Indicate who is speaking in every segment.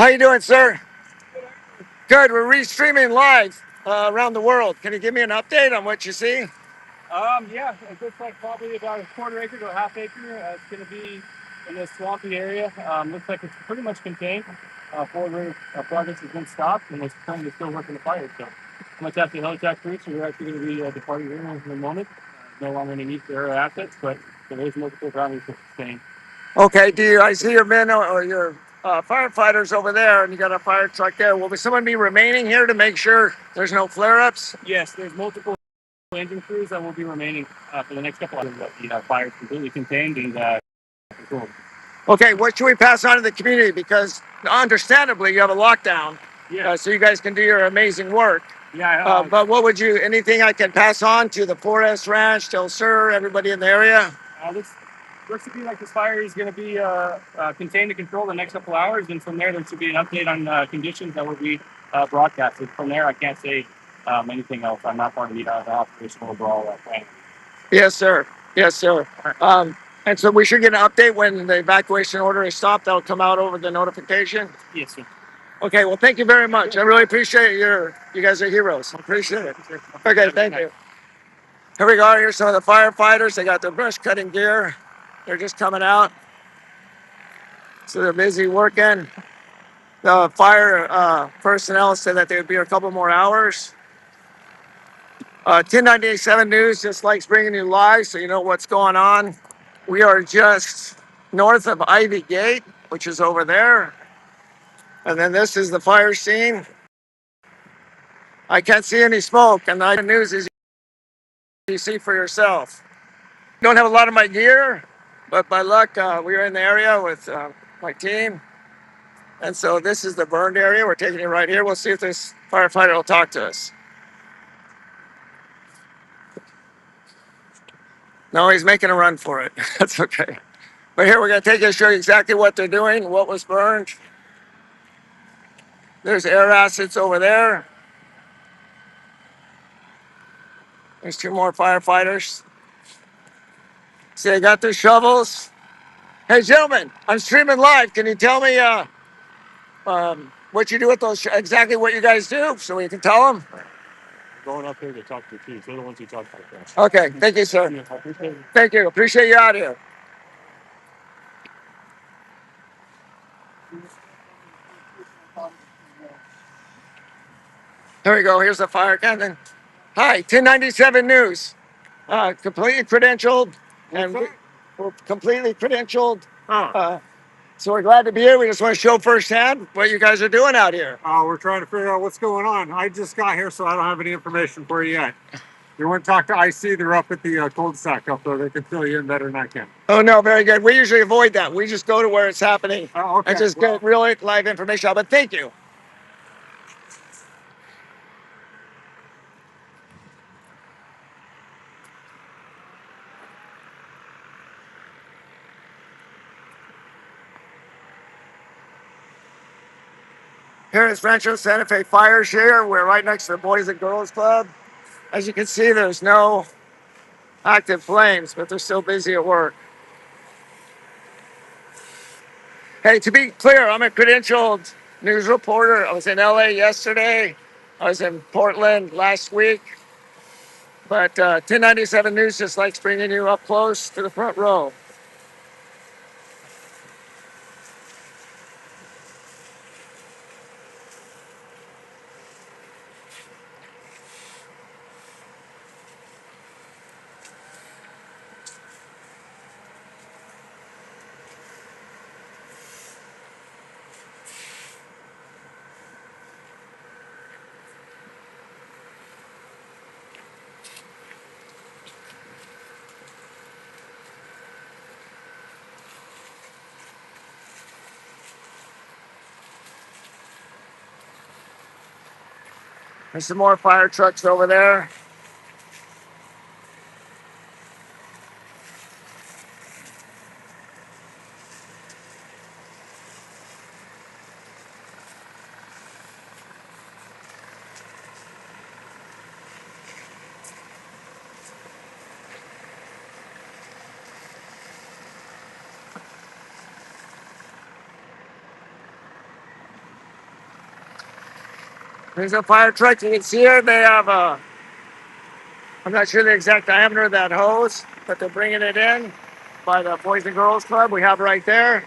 Speaker 1: How you doing, sir? Good. We're re-streaming live around the world. Can you give me an update on what you see?
Speaker 2: Yeah, it looks like probably about a quarter acre to a half acre. It's going to be in this swampy area. Looks like it's pretty much contained. Forward rate of progress has been stopped, and it's currently still working the fire. So, much after the Helijack crews, we're actually going to be departing here in a moment. No longer any need for air assets, but there is multiple groundings to sustain.
Speaker 1: Okay. I see your men or your firefighters over there, and you got a fire truck there. Will someone be remaining here to make sure there's no flare-ups?
Speaker 2: Yes, there's multiple engine crews that will be remaining for the next couple of hours. The fire is completely contained and controlled.
Speaker 1: Okay. What should we pass on to the community? Because understandably, you have a lockdown,
Speaker 2: Yeah.
Speaker 1: so you guys can do your amazing work.
Speaker 2: Yeah.
Speaker 1: But anything I can pass on to the 4S Ranch, Del Sur, everybody in the area?
Speaker 2: Looks to be like this fire is going to be contained to control the next couple hours, and from there should be an update on conditions that will be broadcasted. From there, I can't say anything else. I'm not part of the operational overall plan.
Speaker 1: Yes, sir. Yes, sir. And so we should get an update when the evacuation order is stopped. That'll come out over the notification.
Speaker 2: Yes, sir.
Speaker 1: Okay. Well, thank you very much. I really appreciate you guys are heroes. Appreciate it. Okay. Thank you. Here we go. Here's some of the firefighters. They got their brush cutting gear. They're just coming out. So they're busy working. The fire personnel said that they would be a couple more hours. 1097 News just likes bringing you live so you know what's going on. We are just north of Ivy Gate, which is over there. And then this is the fire scene. I can't see any smoke, and the news is you see for yourself. Don't have a lot of my gear, but by luck, we were in the area with my team. And so this is the burned area. We're taking it right here. We'll see if this firefighter will talk to us. No, he's making a run for it. That's okay. But here we're going to take you to show you exactly what they're doing, what was burned. There's air acids over there. There's two more firefighters. See, they got their shovels. Hey, gentlemen, I'm streaming live. Can you tell me what you do with those, exactly what you guys do so we can tell them?
Speaker 2: Going up here to talk to the chiefs. They're the ones who talk about that.
Speaker 1: Okay, thank you, sir.
Speaker 2: I appreciate it.
Speaker 1: Thank you. Appreciate you out here. Here we go. Here's the fire captain. Hi, 1097 News. Completely credentialed. And we're completely credentialed. So we're glad to be here. We just want to show firsthand what you guys are doing out here.
Speaker 3: We're trying to figure out what's going on. I just got here, so I don't have any information for you yet. You want to talk to IC? They're up at the cul-de-sac up there. They can fill you in better than I can.
Speaker 1: Oh, no, very good. We usually avoid that. We just go to where it's happening
Speaker 3: Okay.
Speaker 1: and just get real live information out. But thank you. Here is Rancho Santa Fe Fire Share. We're right next to the Boys and Girls Club. As you can see, there's no active flames, but they're still busy at work. Hey, to be clear, I'm a credentialed news reporter. I was in LA yesterday. I was in Portland last week. But 1097 News just likes bringing you up close to the front row. There's some more fire trucks over there. There's a fire truck. You can see here they have a, I'm not sure the exact diameter of that hose, but they're bringing it in by the Boys and Girls Club. We have right there.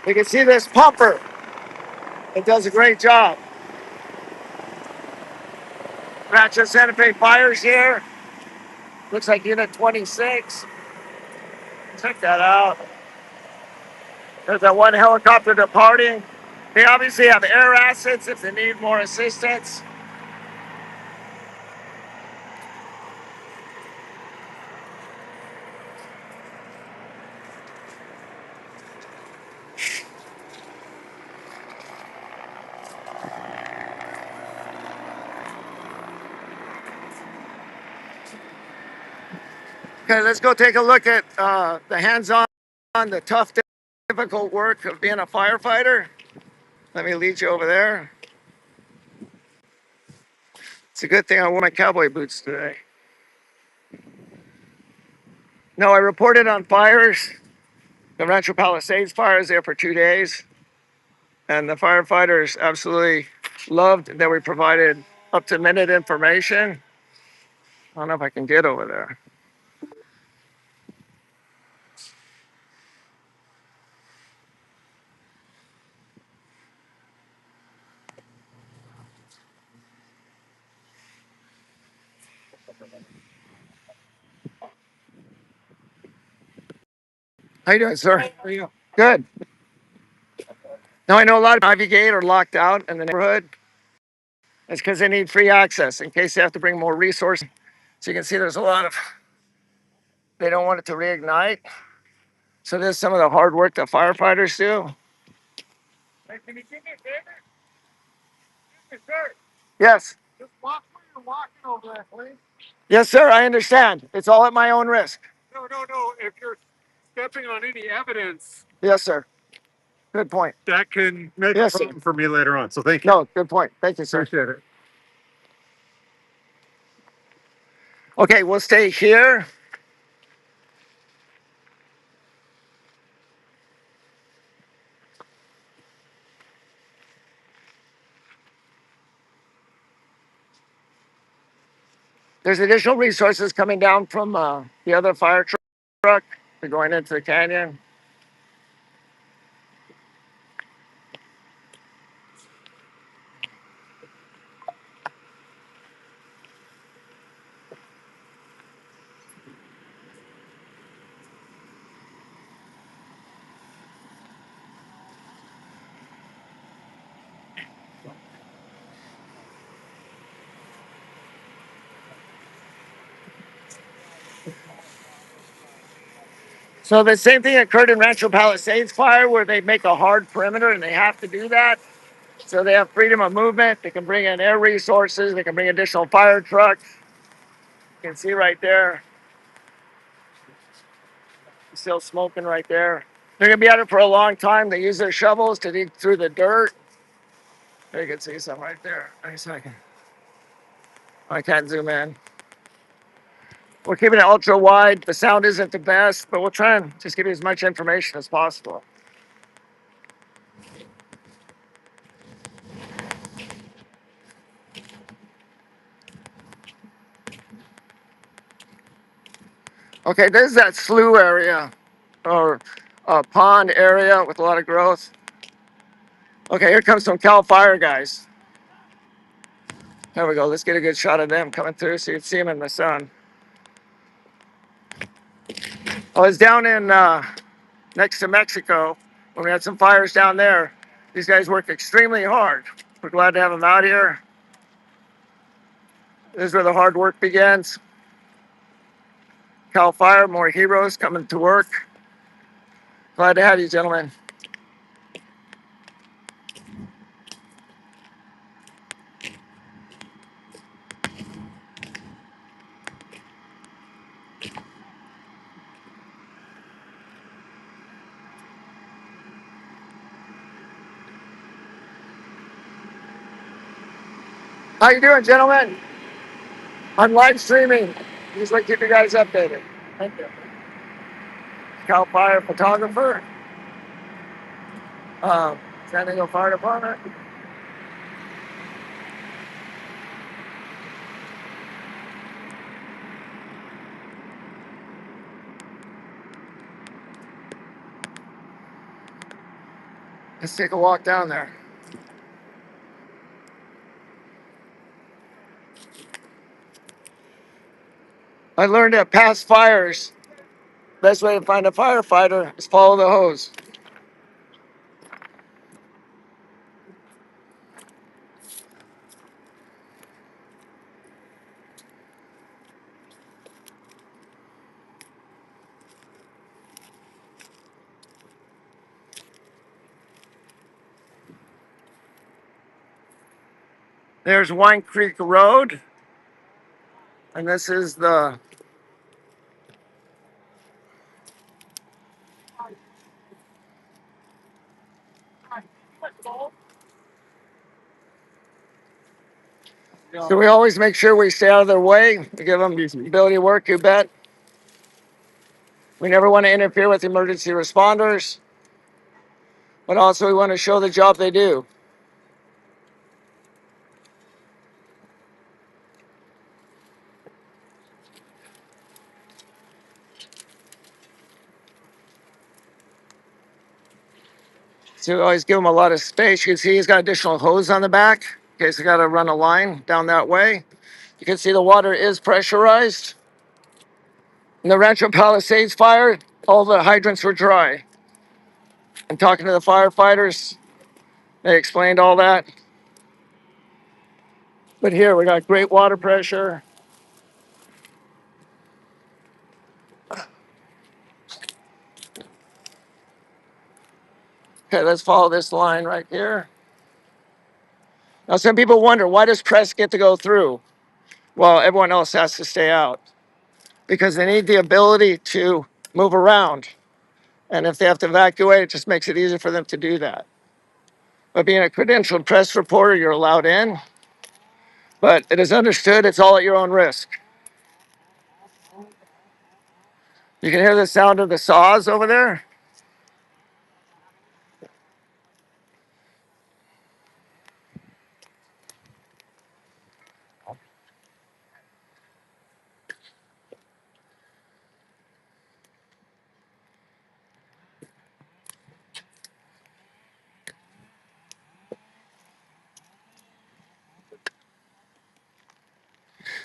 Speaker 1: You can see this pumper. It does a great job. Rancho Santa Fe Fires here. Looks like unit 26. Check that out. There's that one helicopter departing. They obviously have air assets if they need more assistance. Okay, let's go take a look at the hands-on, the tough, difficult work of being a firefighter. Let me lead you over there. It's a good thing I wore my cowboy boots today. No, I reported on fires. The Rancho Palisades fire is there for 2 days. And the firefighters absolutely loved that we provided up-to-minute information. I don't know if I can get over there. How you doing, sir?
Speaker 3: How are you?
Speaker 1: Good. Now I know a lot of Ivy Gate are locked out in the neighborhood. It's because they need free access in case they have to bring more resources. So you can see there's a lot of, they don't want it to reignite. So there's some of the hard work that firefighters do.
Speaker 3: Hey, can you do me a favor? Excuse me, sir.
Speaker 1: Yes.
Speaker 3: Just walk where you're walking over there, please.
Speaker 1: Yes, sir. I understand. It's all at my own risk.
Speaker 3: No, no, no. If you're stepping on any evidence,
Speaker 1: Yes, sir. Good point.
Speaker 3: that can make
Speaker 1: Yes,
Speaker 3: a
Speaker 1: sir.
Speaker 3: problem for me later on. So thank you.
Speaker 1: No, good point. Thank you, sir.
Speaker 3: Appreciate it.
Speaker 1: Okay, we'll stay here. There's additional resources coming down from the other fire truck. They're going into the canyon. So the same thing occurred in Rancho Palisades fire where they make a hard perimeter and they have to do that. So they have freedom of movement. They can bring in air resources. They can bring additional fire trucks. You can see right there, still smoking right there. They're gonna be at it for a long time. They use their shovels to dig through the dirt. There you can see some right there. Wait a second. I can't zoom in. We're keeping it ultra wide. The sound isn't the best, but we'll try and just give you as much information as possible. Okay, there's that slough area or pond area with a lot of growth. Okay, here comes some Cal Fire guys. There we go. Let's get a good shot of them coming through so you can see them in the sun. I was down in next to Mexico when we had some fires down there. These guys work extremely hard. We're glad to have them out here. This is where the hard work begins. Cal Fire, more heroes coming to work. Glad to have you, gentlemen. How you doing, gentlemen? I'm live streaming. Just like to keep you guys updated. Thank you. Cal Fire photographer. San Diego Fire Department. Let's take a walk down there. I learned that past fires, best way to find a firefighter is follow the hose. There's Wine Creek Road, and this is the. So we always make sure we stay out of their way. We give them ability to work, you bet. We never want to interfere with emergency responders, but also we want to show the job they do. So we always give them a lot of space. You can see he's got additional hose on the back in case they got to run a line down that way. You can see the water is pressurized. In the Rancho Palisades fire, all the hydrants were dry. And talking to the firefighters, they explained all that. But here we got great water pressure. Okay, let's follow this line right here. Now, some people wonder, why does press get to go through? Well, everyone else has to stay out because they need the ability to move around. And if they have to evacuate, it just makes it easier for them to do that. But being a credentialed press reporter, you're allowed in. But it is understood it's all at your own risk. You can hear the sound of the saws over there.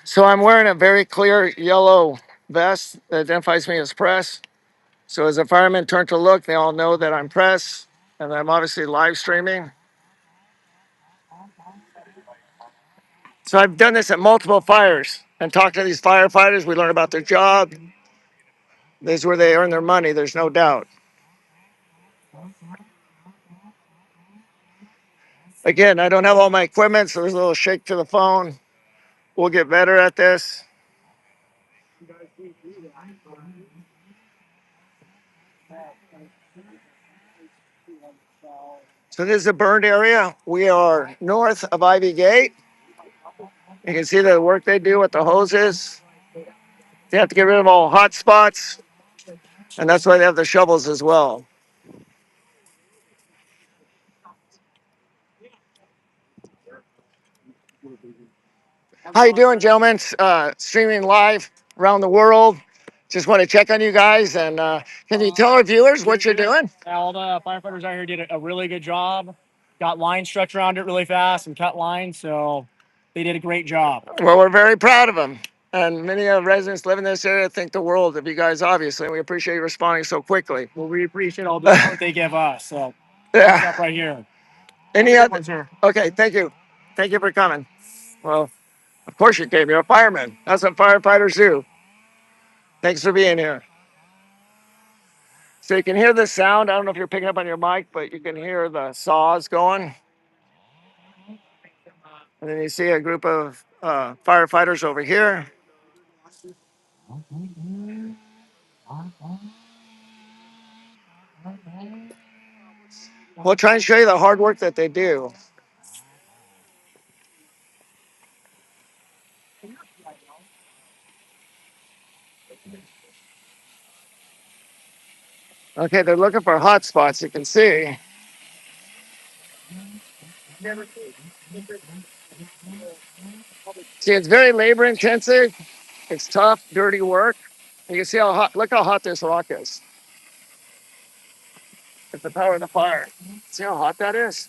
Speaker 1: So I'm wearing a very clear yellow vest that identifies me as press. So as the firemen turn to look, they all know that I'm press and I'm obviously live streaming. So I've done this at multiple fires and talked to these firefighters. We learn about their job. This is where they earn their money, there's no doubt. Again, I don't have all my equipment, so there's a little shake to the phone. We'll get better at this. So this is a burned area. We are north of Ivy Gate. You can see the work they do with the hoses. They have to get rid of all hot spots, and that's why they have the shovels as well. How you doing, gentlemen? Streaming live around the world. Just want to check on you guys, and can you tell our viewers what you're doing?
Speaker 2: Yeah, all the firefighters out here did a really good job. Got line stretched around it really fast and cut lines, so they did a great job.
Speaker 1: Well, we're very proud of them, and many of residents live in this area think the world of you guys, obviously. We appreciate you responding so quickly.
Speaker 2: Well, we appreciate all the support they give us. So
Speaker 1: Yeah.
Speaker 2: up right here.
Speaker 1: Any other?
Speaker 2: Sir.
Speaker 1: Okay, thank you. Thank you for coming. Well, of course you came. You're a fireman. That's what firefighters do. Thanks for being here. So you can hear the sound. I don't know if you're picking up on your mic, but you can hear the saws going. And then you see a group of firefighters over here. We'll try and show you the hard work that they do. Okay, they're looking for hot spots, you can see. See, it's very labor intensive. It's tough, dirty work. You can see how hot, look how hot this rock is. It's the power of the fire. See how hot that is?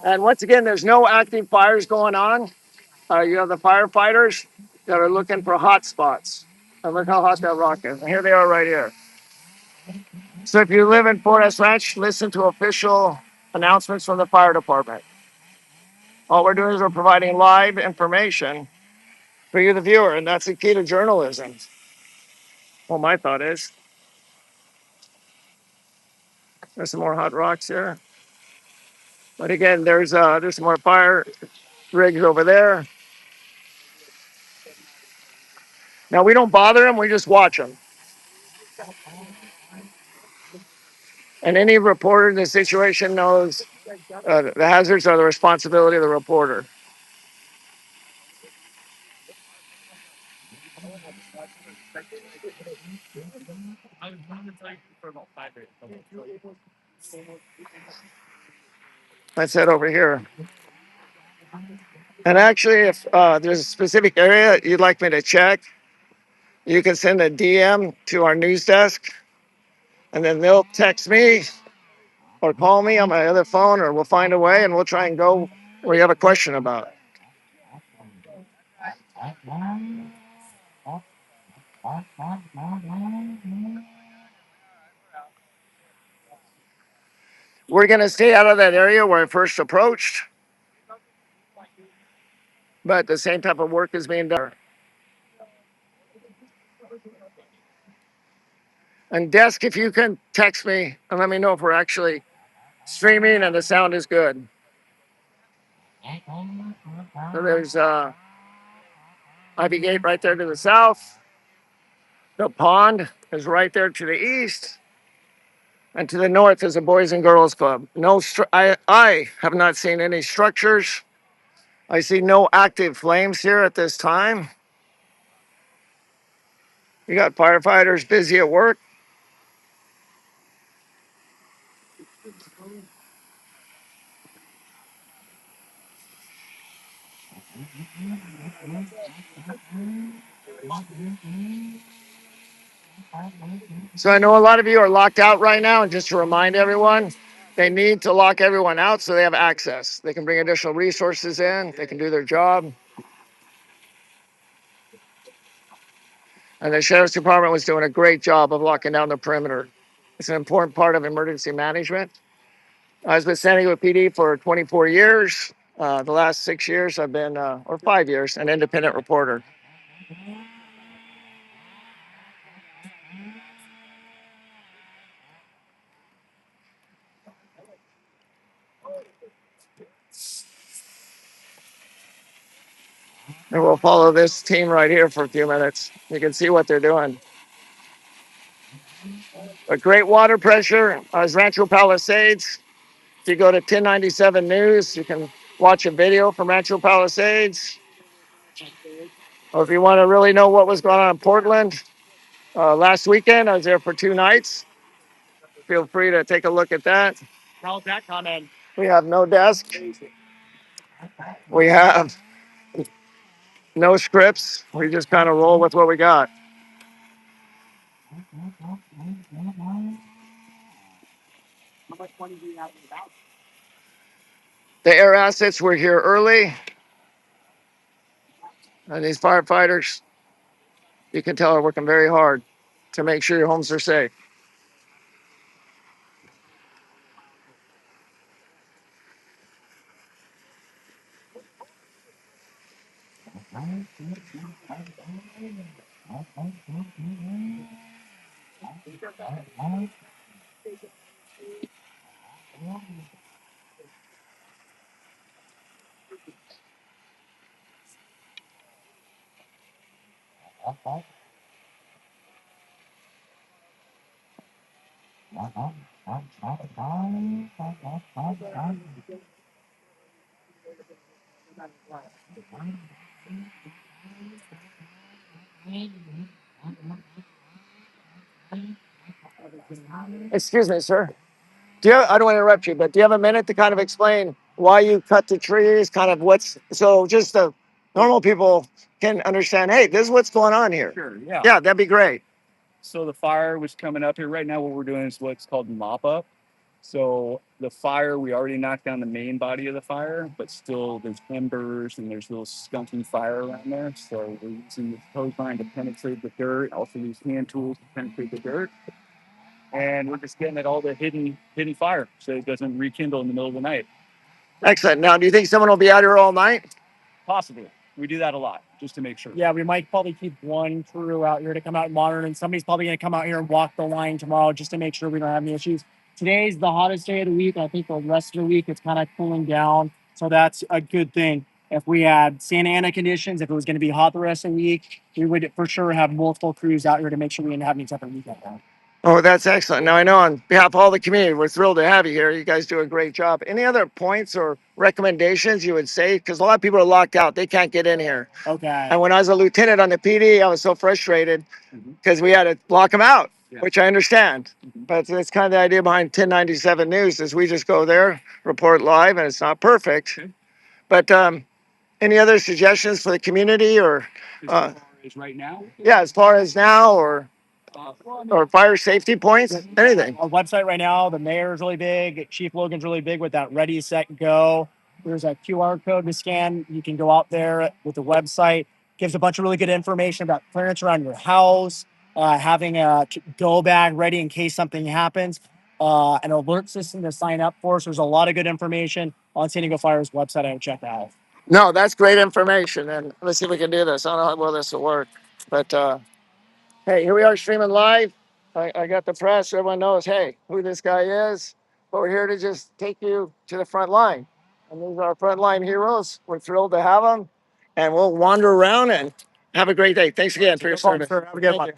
Speaker 1: And once again, there's no active fires going on. You have the firefighters that are looking for hot spots. And look how hot that rock is. And here they are right here. So if you live in Forest Ranch, listen to official announcements from the fire department. All we're doing is we're providing live information for you, the viewer, and that's the key to journalism. Well, my thought is there's some more hot rocks here. But again, there's some more fire rigs over there. Now we don't bother them; we just watch them. And any reporter in the situation knows the hazards are the responsibility of the reporter. Let's head over here. And actually, if there's a specific area you'd like me to check, you can send a DM to our news desk, and then they'll text me or call me on my other phone, or we'll find a way and we'll try and go where you have a question about. We're going to stay out of that area where I first approached, but the same type of work is being done. And desk, if you can text me and let me know if we're actually streaming and the sound is good. So there's Ivy Gate right there to the south. The pond is right there to the east. And to the north is a Boys and Girls Club. I have not seen any structures. I see no active flames here at this time. You got firefighters busy at work. So I know a lot of you are locked out right now, and just to remind everyone, they need to lock everyone out so they have access. They can bring additional resources in, they can do their job. And the sheriff's department was doing a great job of locking down the perimeter. It's an important part of emergency management. I was with San Diego PD for 24 years. The last 6 years, I've been, or 5 years, an independent reporter. And we'll follow this team right here for a few minutes. You can see what they're doing. A great water pressure is Rancho Palisades. If you go to 1097 News, you can watch a video from Rancho Palisades. Or if you want to really know what was going on in Portland, last weekend I was there for 2 nights. Feel free to take a look at that.
Speaker 2: How's that comment?
Speaker 1: We have no desk. We have no scripts. We just kind of roll with what we got. The air assets were here early. And these firefighters, you can tell, are working very hard to make sure your homes are safe. Excuse me, sir. I don't want to interrupt you, but do you have a minute to kind of explain why you cut the trees, kind of so just the normal people can understand, hey, this is what's going on here.
Speaker 2: Sure, yeah.
Speaker 1: Yeah, that'd be great.
Speaker 2: So the fire was coming up here. Right now, what we're doing is what's called mop up. So the fire, we already knocked down the main body of the fire, but still there's embers and there's little skunky fire around there. So we're using this hose line to penetrate the dirt, also use hand tools to penetrate the dirt. And we're just getting at all the hidden fire so it doesn't rekindle in the middle of the night.
Speaker 1: Excellent. Now, do you think someone will be out here all night?
Speaker 2: Possibly. We do that a lot just to make sure.
Speaker 4: Yeah, we might probably keep one crew out here to come out and monitor, and somebody's probably going to come out here and walk the line tomorrow just to make sure we don't have any issues. Today's the hottest day of the week. I think the rest of the week it's kind of cooling down, so that's a good thing. If we had Santa Ana conditions, if it was going to be hot the rest of the week, we would for sure have multiple crews out here to make sure we didn't have any type of weekend down.
Speaker 1: Oh, that's excellent. Now, I know on behalf of all the community, we're thrilled to have you here. You guys do a great job. Any other points or recommendations you would say? Because a lot of people are locked out. They can't get in here.
Speaker 4: Okay.
Speaker 1: And when I was a lieutenant on the PD, I was so frustrated because we had to lock them out, which I understand. But that's kind of the idea behind 1097 News is we just go there, report live, and it's not perfect. But any other suggestions for the community or,
Speaker 2: As far as right now?
Speaker 1: yeah, as far as now or fire safety points, anything?
Speaker 4: Our website right now, the mayor is really big. Chief Logan's really big with that ready, set, go. There's a QR code to scan. You can go out there with the website. Gives a bunch of really good information about clearance around your house, having a go bag ready in case something happens, an alert system to sign up for. So there's a lot of good information on San Diego Fire's website. I would check that out.
Speaker 1: No, that's great information. And let's see if we can do this. I don't know how well this will work. But hey, here we are streaming live. I got the press. Everyone knows, hey, who this guy is. But we're here to just take you to the front line. And these are our frontline heroes. We're thrilled to have them. And we'll wander around and have a great day. Thanks again for your service.
Speaker 4: Sir, have a good
Speaker 1: Thank
Speaker 4: one.
Speaker 1: you.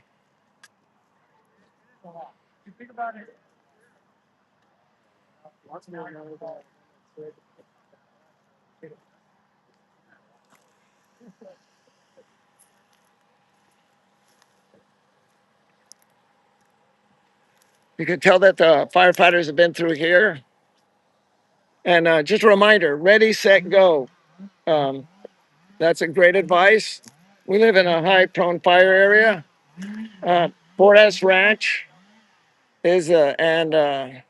Speaker 1: You can tell that the firefighters have been through here. And just a reminder, ready, set, go. That's a great advice. We live in a high prone fire area. Fort S Ranch is, and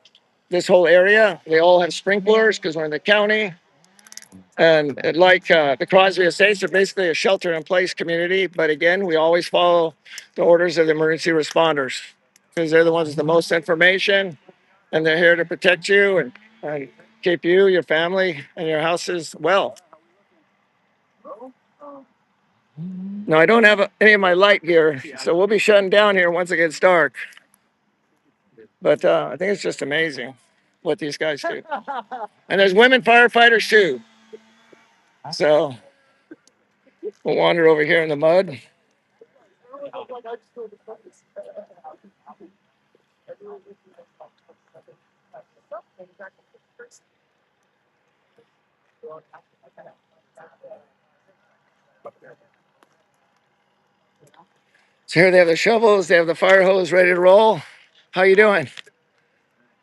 Speaker 1: this whole area, they all have sprinklers because we're in the county. And like the Crosby Estates, they're basically a shelter in place community. But again, we always follow the orders of the emergency responders because they're the ones with the most information and they're here to protect you and keep you, your family, and your houses well. No, I don't have any of my light gear, so we'll be shutting down here once it gets dark. But I think it's just amazing what these guys do. And there's women firefighters too. So we'll wander over here in the mud. So here they have the shovels, they have the fire hose ready to roll. How you doing?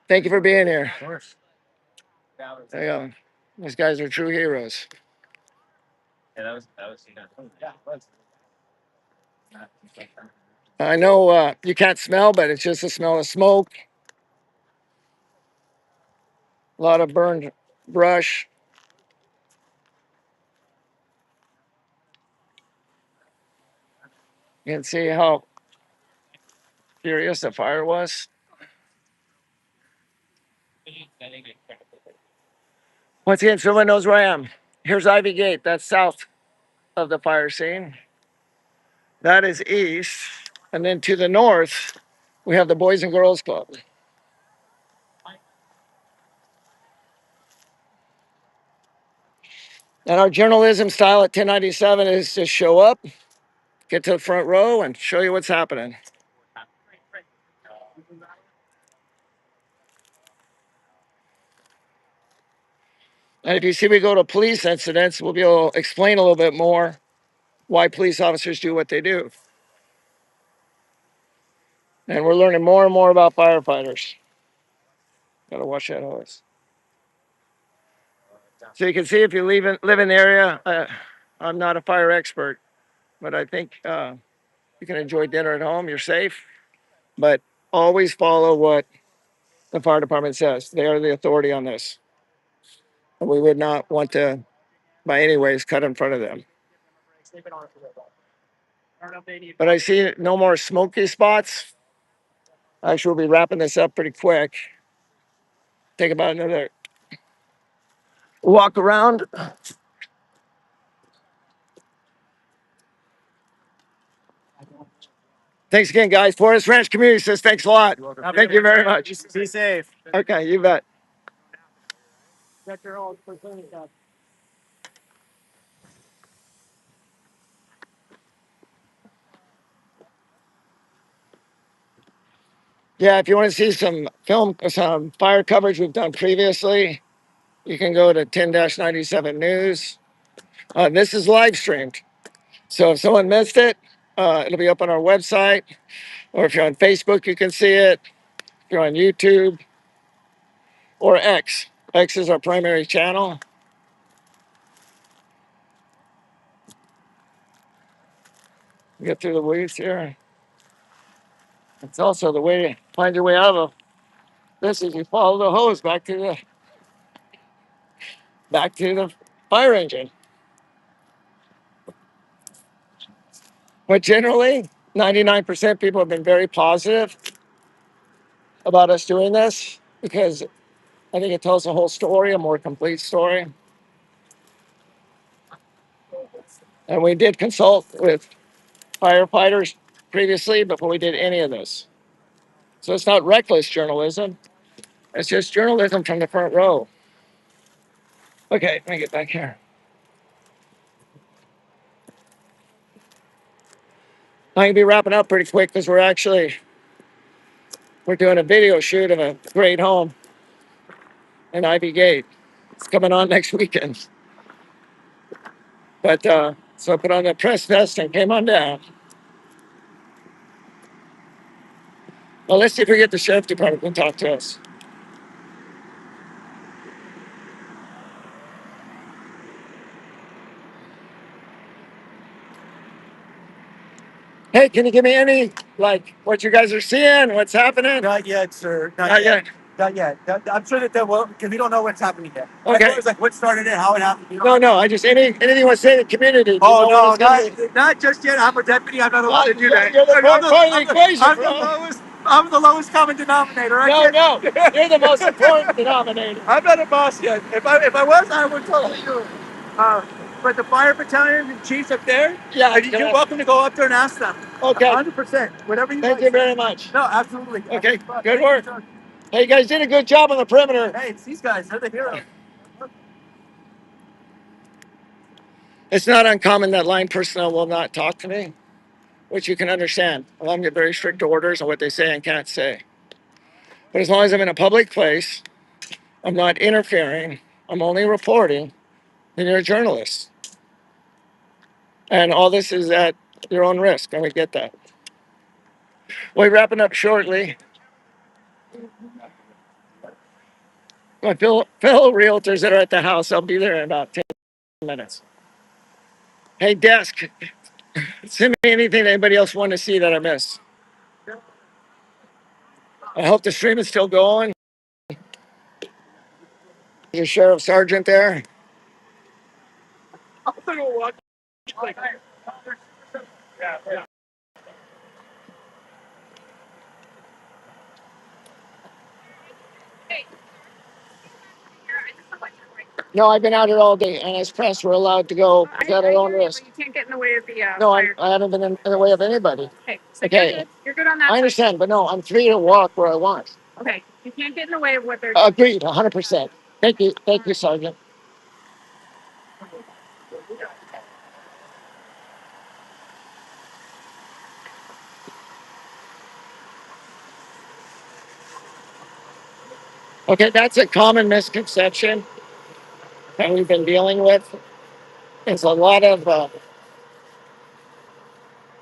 Speaker 1: Thank you for being here.
Speaker 2: Of course.
Speaker 1: There you go. These guys are true heroes.
Speaker 2: Yeah, that was yeah, it was.
Speaker 1: I know you can't smell, but it's just the smell of smoke. A lot of burned brush. You can see how furious the fire was. Once again, so everyone knows where I am. Here's Ivy Gate. That's south of the fire scene. That is east. And then to the north, we have the Boys and Girls Club. And our journalism style at 1097 is to show up, get to the front row, and show you what's happening. And if you see we go to police incidents, we'll be able to explain a little bit more why police officers do what they do. And we're learning more and more about firefighters. Gotta watch that hose. So you can see if you live in the area, I'm not a fire expert, but I think you can enjoy dinner at home. You're safe. but always follow what the fire department says. They are the authority on this. And we would not want to, by any ways, cut in front of them. But I see no more smoky spots. Actually, we'll be wrapping this up pretty quick. Take about another walk around. Thanks again, guys. Forest Ranch Community says thanks a lot. Thank you very much.
Speaker 4: Be safe.
Speaker 1: Okay, you bet.
Speaker 4: Check your own personal stuff.
Speaker 1: Yeah, if you want to see some some fire coverage we've done previously, you can go to 10-97 News. This is live streamed. So if someone missed it, it'll be up on our website. Or if you're on Facebook, you can see it. If you're on YouTube or X, X is our primary channel. Get through the weeds here. It's also the way to find your way out of this is you follow the hose back to the fire engine. But generally, 99% people have been very positive about us doing this because I think it tells the whole story, a more complete story. And we did consult with firefighters previously before we did any of this. So it's not reckless journalism. It's just journalism from the front row. Okay, let me get back here. I'm gonna be wrapping up pretty quick because we're doing a video shoot of a great home in Ivy Gate. It's coming on next weekend. But so I put on the press vest and came on down. Well, let's see if we get the sheriff department to talk to us. Hey, can you give me any like what you guys are seeing? What's happening?
Speaker 4: Not yet, sir.
Speaker 1: Not yet.
Speaker 4: Not yet. I'm sure that will, because we don't know what's happening yet.
Speaker 1: Okay.
Speaker 4: As far as like what started it, how it happened.
Speaker 1: No. I just anything you want to say to the community. You
Speaker 4: Oh
Speaker 1: know
Speaker 4: no,
Speaker 1: what it's gonna be?
Speaker 4: not just yet. I'm a deputy. I'm not allowed to do that.
Speaker 1: You're the part of the equation,
Speaker 4: I'm the
Speaker 1: bro.
Speaker 4: lowest. I'm the lowest common denominator.
Speaker 1: No, you're the most important denominator.
Speaker 4: I'm not a boss yet. If I was, I would tell you. But the fire battalion chiefs up there,
Speaker 1: Yeah,
Speaker 4: you're welcome to go up there and ask them.
Speaker 1: Okay.
Speaker 4: 100%. Whatever you
Speaker 1: Thank
Speaker 4: like.
Speaker 1: you very much.
Speaker 4: No, absolutely.
Speaker 1: Okay, good work. Hey, you guys did a good job on the perimeter.
Speaker 4: Hey, it's these guys. They're the heroes.
Speaker 1: It's not uncommon that line personnel will not talk to me, which you can understand. A lot of them get very strict orders on what they say and can't say. But as long as I'm in a public place, I'm not interfering, I'm only reporting, then you're a journalist. And all this is at your own risk, and we get that. We're wrapping up shortly. My fellow realtors that are at the house, I'll be there in about 10 minutes. Hey, desk, send me anything anybody else want to see that I missed. I hope the stream is still going. There's a sheriff sergeant there. No, I've been out here all day, and as press, we're allowed to go at our own risk.
Speaker 5: You can't get in the way of the
Speaker 1: No,
Speaker 5: fire.
Speaker 1: I haven't been in the way of anybody.
Speaker 5: Okay, so
Speaker 1: Okay.
Speaker 5: you're good. You're good on that.
Speaker 1: I
Speaker 5: side.
Speaker 1: understand, but no, I'm free to walk where I want.
Speaker 5: Okay, you can't get in the way of what they're doing.
Speaker 1: Agreed, 100%. Thank you, Sergeant. Okay, that's a common misconception that we've been dealing with. Is a lot of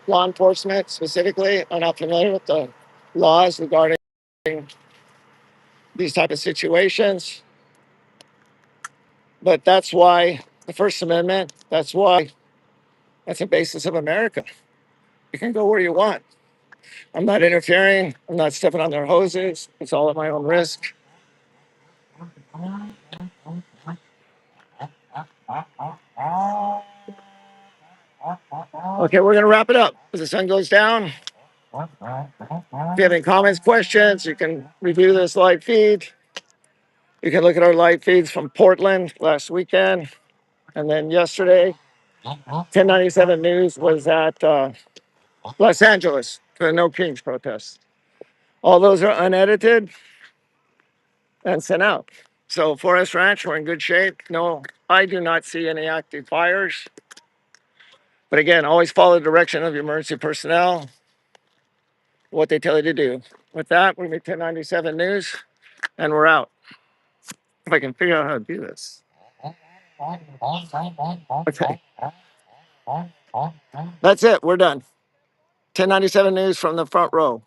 Speaker 1: law enforcement specifically are not familiar with the laws regarding these type of situations. But that's why the First Amendment, that's the basis of America. You can go where you want. I'm not interfering. I'm not stepping on their hoses. It's all at my own risk. Okay, we're gonna wrap it up as the sun goes down. If you have any comments, questions, you can review this live feed. You can look at our live feeds from Portland last weekend. And then yesterday, 1097 News was at Los Angeles for the No Kings protest. All those are unedited and sent out. So Forest Ranch, we're in good shape. No, I do not see any active fires. But again, always follow the direction of your emergency personnel, what they tell you to do. With that, we make 1097 News, and we're out. If I can figure out how to do this. Okay. That's it. We're done. 1097 News from the front row.